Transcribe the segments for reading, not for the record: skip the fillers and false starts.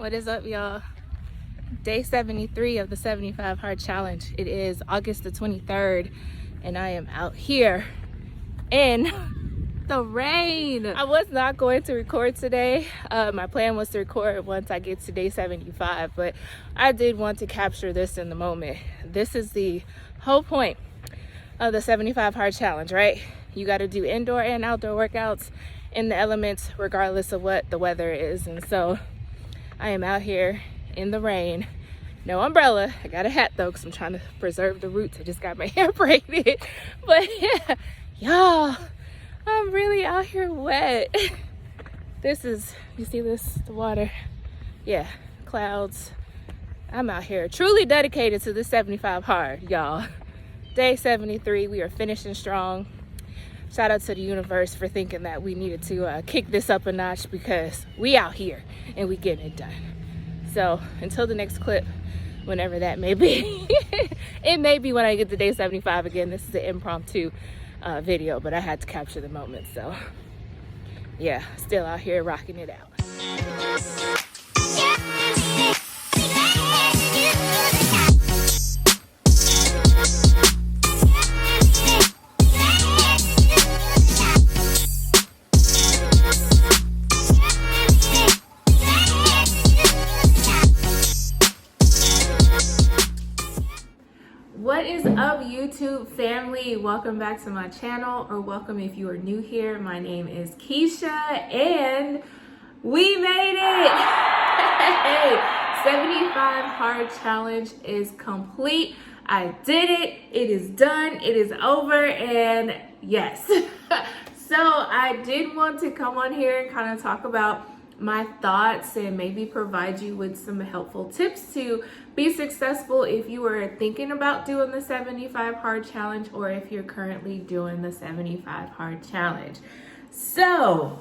What is up, y'all? Day 73 of the 75 Hard Challenge. It is August the 23rd, and I am out here in the rain. I was not going to record today. My plan was to record once I get to day 75, but I did want to capture this in the moment. This is the whole point of the 75 Hard Challenge, right? You got to do indoor and outdoor workouts in the elements regardless of what the weather is. And so I am out here in the rain. No umbrella. I got a hat though because I'm trying to preserve the roots. I just got my hair braided. But yeah, y'all, I'm really out here wet. This is, you see this, the water? Yeah, clouds. I'm out here truly dedicated to the 75 hard, y'all. Day 73, we are finishing strong. Shout out to the universe for thinking that we needed to kick this up a notch because we out here and we getting it done. So until the next clip, whenever that may be, it may be when I get to day 75 again. This is an impromptu video, but I had to capture the moment. So yeah, still out here rocking it out. What is up, YouTube family? Welcome back to my channel, or welcome if you are new here. My name is Keisha and we made it! Hey, 75 hard challenge is complete. I did it. It is done. It is over. And yes. So I did want to come on here and kind of talk about my thoughts and maybe provide you with some helpful tips to be successful if you are thinking about doing the 75 hard challenge or if you're currently doing the 75 hard challenge. So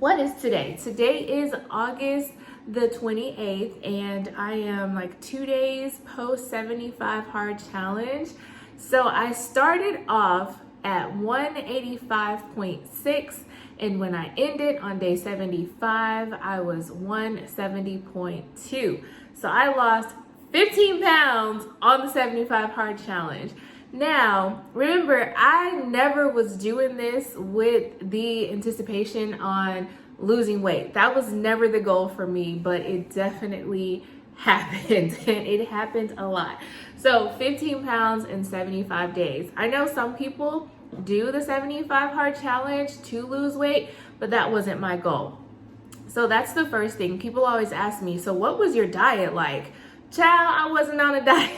what is today? Today is August the 28th, and I am like 2 days post 75 hard challenge. So I started off at 185.6, and when I ended on day 75, I was 170.2. So I lost 15 pounds on the 75 hard challenge. Now, remember, I never was doing this with the anticipation on losing weight. That was never the goal for me, but it definitely happened, and it happened a lot. So 15 pounds in 75 days. I know some people do the 75 hard challenge to lose weight, but that wasn't my goal. So that's the first thing. People always ask me, so what was your diet like? Child, I wasn't on a diet.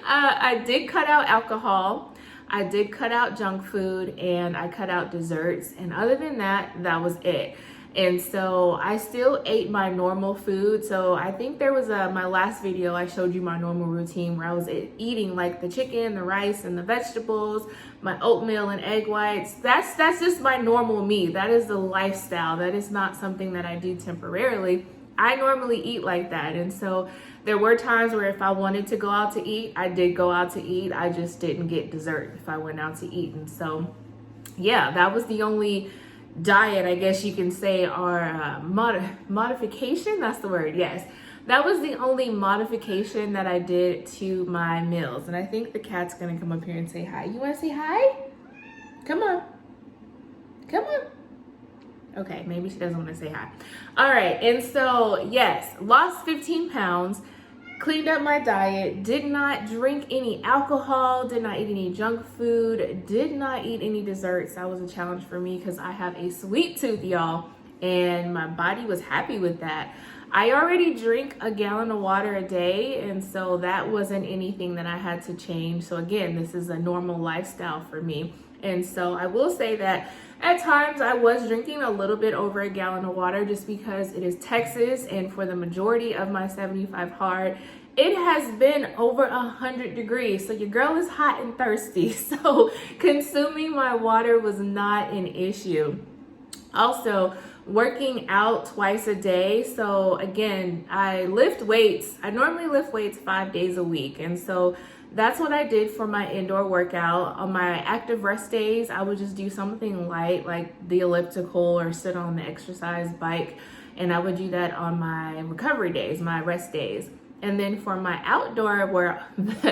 I did cut out alcohol. I did cut out junk food, and I cut out desserts. And other than that, that was it. And so I still ate my normal food. So I think there was my last video, I showed you my normal routine where I was eating like the chicken, the rice, and the vegetables, my oatmeal and egg whites. That's just my normal me. That is the lifestyle. That is not something that I do temporarily. I normally eat like that. And so there were times where if I wanted to go out to eat, I did go out to eat. I just didn't get dessert if I went out to eat. And so, yeah, that was the only diet, I guess you can say, or modification. That's the word. Yes. That was the only modification that I did to my meals. And I think the cat's going to come up here and say hi. You want to say hi? Come on. Come on. Okay, maybe she doesn't want to say hi. All right, and so yes, lost 15 pounds, cleaned up my diet, did not drink any alcohol, did not eat any junk food, did not eat any desserts. That was a challenge for me because I have a sweet tooth, y'all, and my body was happy with that. I already drink a gallon of water a day, and so that wasn't anything that I had to change. So again, this is a normal lifestyle for me. And so I will say that at times I was drinking a little bit over a gallon of water just because it is Texas, and for the majority of my 75 hard, it has been over 100 degrees. So your girl is hot and thirsty. So consuming my water was not an issue. Also, working out twice a day. So again, I lift weights. I normally lift weights 5 days a week. And so that's what I did for my indoor workout. On my active rest days, I would just do something light like the elliptical or sit on the exercise bike. and I would do that on my recovery days, my rest days. And then for my outdoor workouts,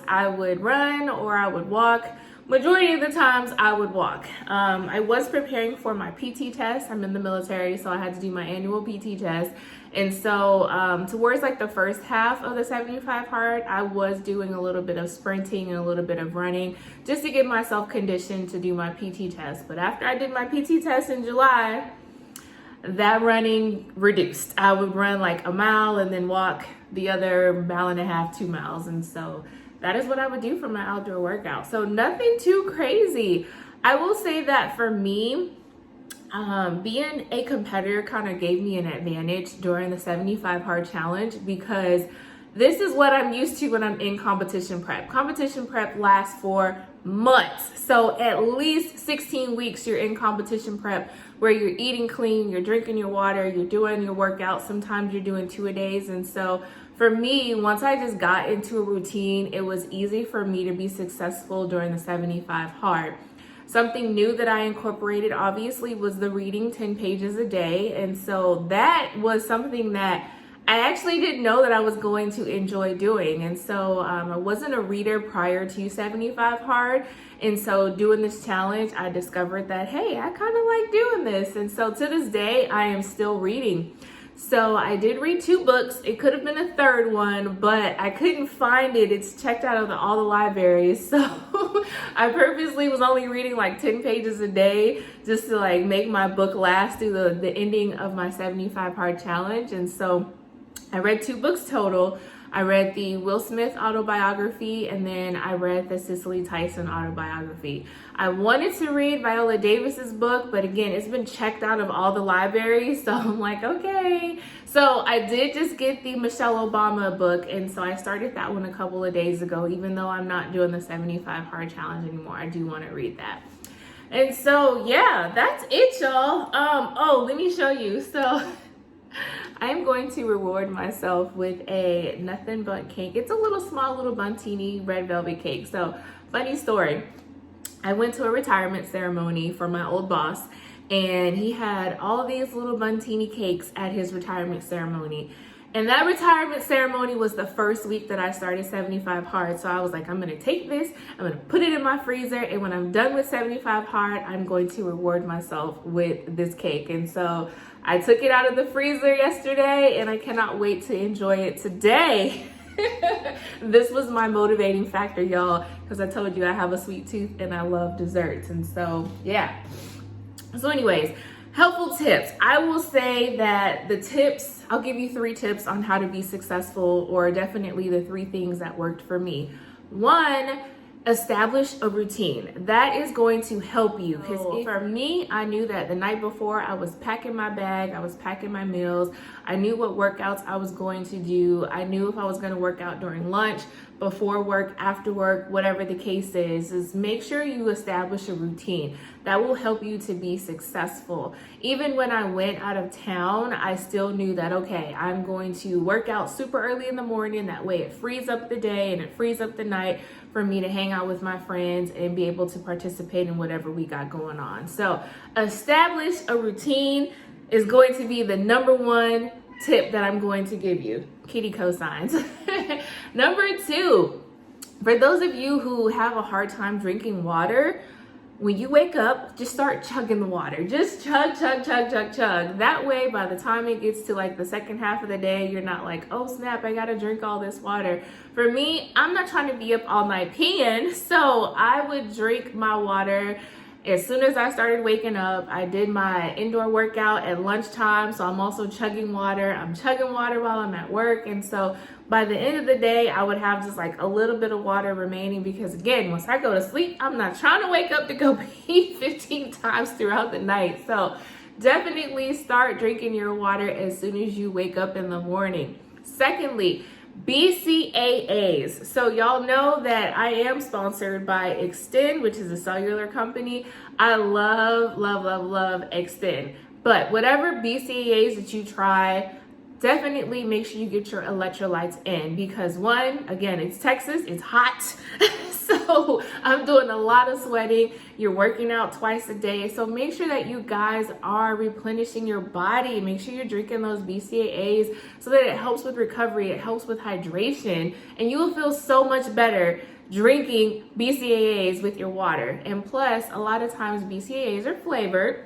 I would run or I would walk. Majority of the times I would walk. I was preparing for my PT test. I'm in the military, so I had to do my annual PT test. And so towards like the first half of the 75 hard, I was doing a little bit of sprinting and a little bit of running just to get myself conditioned to do my PT test. But after I did my PT test in July, that running reduced. I would run like a mile and then walk the other mile and a half, 2 miles. And so that is what I would do for my outdoor workout. So nothing too crazy. I will say that for me, being a competitor kind of gave me an advantage during the 75 hard challenge, because this is what I'm used to when I'm in competition prep. Competition prep lasts for months. So at least 16 weeks you're in competition prep, where you're eating clean, you're drinking your water, you're doing your workouts. Sometimes you're doing 2-a-days. And so for me, once I just got into a routine, it was easy for me to be successful during the 75 hard. Something new that I incorporated, obviously, was the reading 10 pages a day. And so that was something that I actually didn't know that I was going to enjoy doing. And so I wasn't a reader prior to 75 hard. And so doing this challenge, I discovered that, hey, I kind of like doing this. And so to this day, I am still reading. So I did read 2 books. It could have been a third one, but I couldn't find it. It's checked out of all the libraries. So I purposely was only reading like 10 pages a day just to like make my book last through the ending of my 75 hard challenge. And so I read 2 books total. I read the Will Smith autobiography, and then I read the Cicely Tyson autobiography. I wanted to read Viola Davis's book, but again, it's been checked out of all the libraries, so I'm like, okay. So I did just get the Michelle Obama book, and so I started that one a couple of days ago. Even though I'm not doing the 75 hard challenge anymore, I do want to read that. And so yeah, that's it, y'all. Oh, let me show you. So I am going to reward myself with a nothing but cake. It's a little small little buntini red velvet cake. So funny story, I went to a retirement ceremony for my old boss, and he had all these little buntini cakes at his retirement ceremony. And that retirement ceremony was the first week that I started 75 hard. So I was like, I'm gonna take this, I'm gonna put it in my freezer, and when I'm done with 75 hard, I'm going to reward myself with this cake. And so I took it out of the freezer yesterday, and I cannot wait to enjoy it today. This was my motivating factor, y'all, because I told you I have a sweet tooth and I love desserts. And so yeah. So anyways, helpful tips. I will say that the tips, I'll give you 3 tips on how to be successful, or definitely the 3 things that worked for me. 1, establish a routine. That is going to help you, because for me, I knew that the night before I was packing my bag, I was packing my meals, I knew what workouts I was going to do, I knew if I was going to work out during lunch, before work, after work, whatever the case is make sure you establish a routine. That will help you to be successful. Even when I went out of town, I still knew that, okay, I'm going to work out super early in the morning. That way it frees up the day and it frees up the night for me to hang out with my friends and be able to participate in whatever we got going on. So establish a routine is going to be the number 1 tip that I'm going to give you. Kitty cosigns. Number 2, for those of you who have a hard time drinking water, when you wake up, just start chugging the water. Just chug, chug, chug, chug, chug. That way, by the time it gets to like the second half of the day, you're not like, oh snap, I gotta drink all this water. For me, I'm not trying to be up all night peeing, so I would drink my water as soon as I started waking up. I did my indoor workout at lunchtime, so I'm also chugging water. I'm chugging water while I'm at work, and so by the end of the day, I would have just like a little bit of water remaining, because again, once I go to sleep, I'm not trying to wake up to go pee 15 times throughout the night. So definitely start drinking your water as soon as you wake up in the morning. Secondly, BCAAs. So y'all know that I am sponsored by Extend, which is a cellular company. I love, love, love, love Extend. But whatever BCAAs that you try, definitely make sure you get your electrolytes in, because 1, again, it's Texas, it's hot. So I'm doing a lot of sweating. You're working out twice a day. So make sure that you guys are replenishing your body. Make sure you're drinking those BCAAs so that it helps with recovery. It helps with hydration. And you will feel so much better drinking BCAAs with your water. And plus, a lot of times BCAAs are flavored,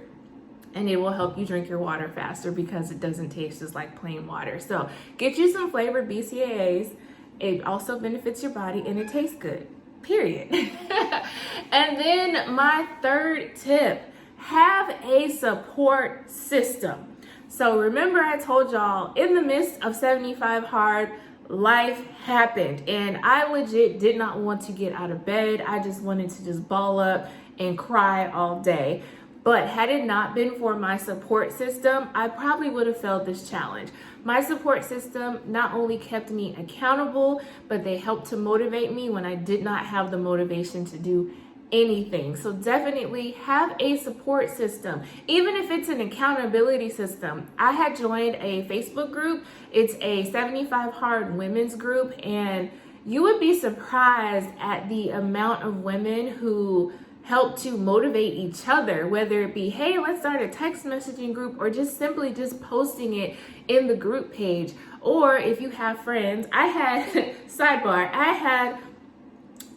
and it will help you drink your water faster because it doesn't taste just like plain water. So get you some flavored BCAAs. It also benefits your body and it tastes good, period. And then my third tip, have a support system. So remember I told y'all, in the midst of 75 hard, life happened and I legit did not want to get out of bed. I just wanted to just ball up and cry all day. But had it not been for my support system, I probably would have failed this challenge. My support system not only kept me accountable, but they helped to motivate me when I did not have the motivation to do anything. So definitely have a support system, even if it's an accountability system. I had joined a Facebook group. It's a 75 Hard women's group, and you would be surprised at the amount of women who help to motivate each other, whether it be, hey, let's start a text messaging group, or just simply just posting it in the group page. Or if you have friends, I had, sidebar, I had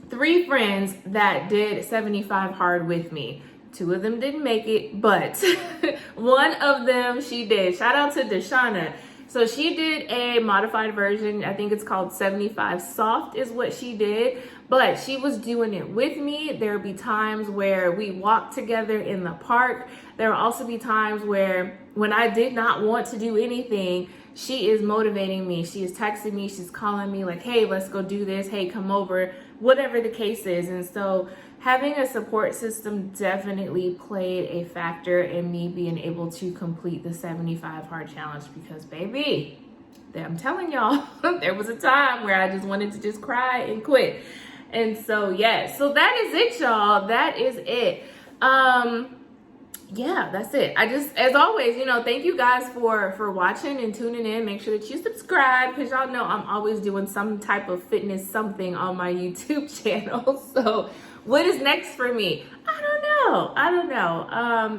3 friends that did 75 hard with me. 2 of them didn't make it, but one of them, she did. Shout out to Deshauna. So she did a modified version. I think it's called 75 soft is what she did, but she was doing it with me. There would be times where we walked together in the park. There will also be times where when I did not want to do anything, she is motivating me. She is texting me. She's calling me like, hey, let's go do this. Hey, come over, whatever the case is. And so having a support system definitely played a factor in me being able to complete the 75 hard challenge because, baby, I'm telling y'all, there was a time where I just wanted to just cry and quit. And so, yes, so that is it, y'all. That is it. Yeah, that's it. I just, as always, thank you guys for watching and tuning in. Make sure that you subscribe because y'all know I'm always doing some type of fitness something on my YouTube channel. So what is next for me? I don't know.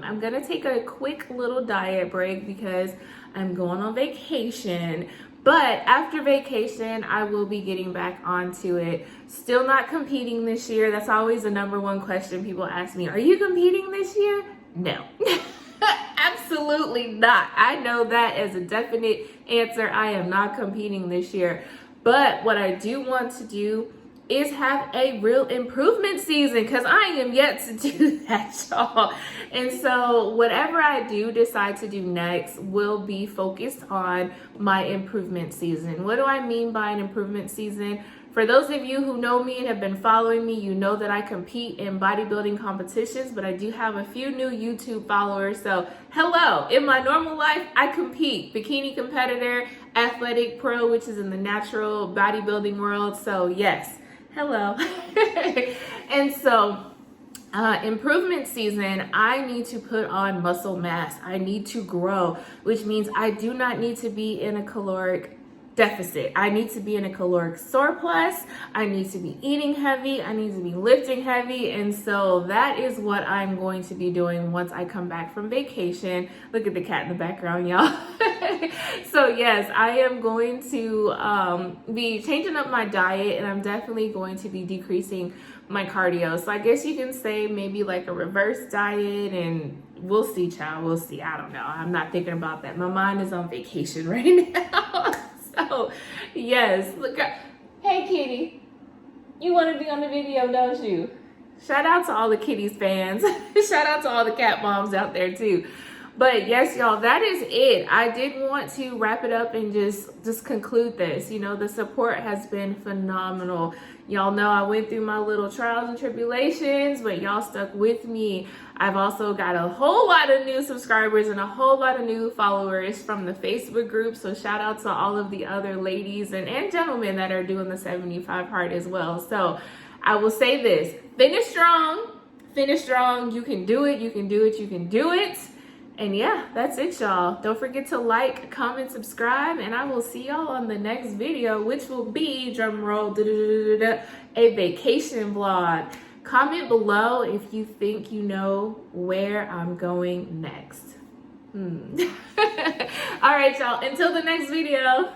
I'm going to take a quick little diet break because I'm going on vacation. But after vacation, I will be getting back onto it. Still not competing this year. That's always the number one question people ask me. Are you competing this year? No, absolutely not. I know that as a definite answer. I am not competing this year. But what I do want to do is have a real improvement season because I am yet to do that, y'all. And so whatever I do decide to do next will be focused on my improvement season. What do I mean by an improvement season? For those of you who know me and have been following me, you know that I compete in bodybuilding competitions, but I do have a few new YouTube followers. So hello, in my normal life, I compete. Bikini competitor, athletic pro, which is in the natural bodybuilding world. So yes, hello. And so improvement season, I need to put on muscle mass. I need to grow, which means I do not need to be in a caloric deficit. I need to be in a caloric surplus. I need to be eating heavy. I need to be lifting heavy. And so that is what I'm going to be doing once I come back from vacation. Look at the cat in the background, y'all. So yes, I am going to be changing up my diet, and I'm definitely going to be decreasing my cardio. So I guess you can say maybe like a reverse diet, and we'll see, child. We'll see. I don't know. I'm not thinking about that. My mind is on vacation right now. So, yes, look, hey kitty, you want to be on the video, don't you? Shout out to all the kitties fans. Shout out to all the cat moms out there too. But yes, y'all, that is it. I did want to wrap it up and just conclude this. The support has been phenomenal. Y'all know I went through my little trials and tribulations, but y'all stuck with me. I've also got a whole lot of new subscribers and a whole lot of new followers from the Facebook group. So shout out to all of the other ladies and gentlemen that are doing the 75 hard as well. So I will say this, finish strong. You can do it. You can do it. You can do it. And yeah, that's it, y'all. Don't forget to like, comment, subscribe, and I will see y'all on the next video, which will be, drum roll, a vacation vlog. Comment below if you think you know where I'm going next. All right, y'all. Until the next video.